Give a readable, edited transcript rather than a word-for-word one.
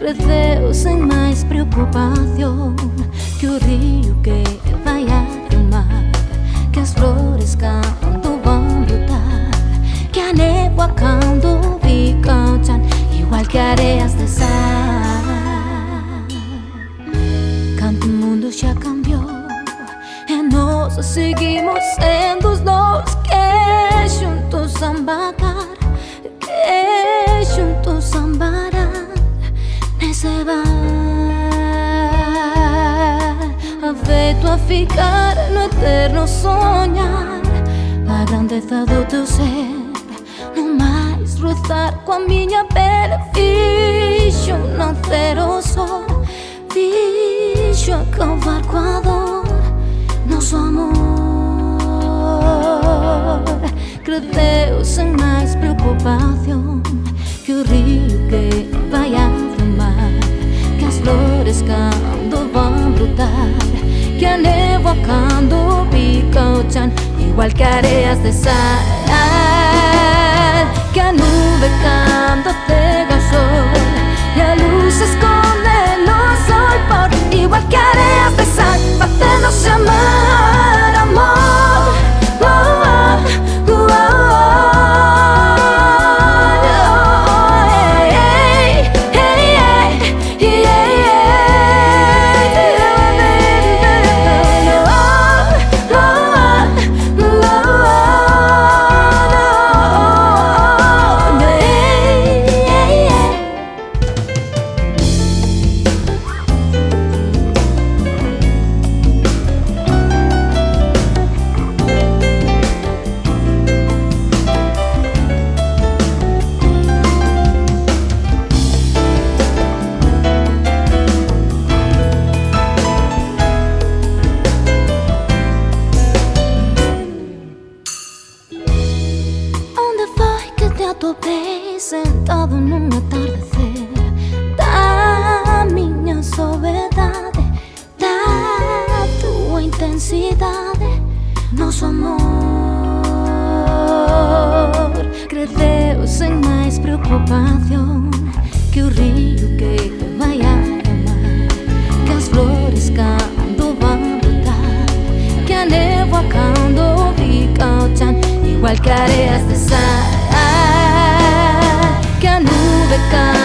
cresceu sem mais preocupação que o rio que vai até o mar, que as flores quando vão brotar, que a névoa quando picam igual que areias de sal. Quando o mundo já cambiou e nós seguimos sendo os nós que juntos embarcar, que juntos embarcar nesse bar, feito a ficar no eterno sonhar a grandeza do teu ser, não mais roçar com a minha pele. Ficho nascer o sol, ficho acabar com a dor, nosso amor cresceu sem mais preocupação que o rio que vai ao mar, que as flores quando vão brotar, que a névoa quando pica o chão igual que areias de sal, que a nube quando pega o sol e a luz se esconde no sol por igual que areias de sal, batendo chamar amor. Topei sentado num atardecer da minha soledade, da tua intensidade, nosso amor cresceu sem mais preocupação que o rio que vai ao mar, que as flores quando vão brotar, que a névoa quando fica o chão igual que areias de sal, que a nube cai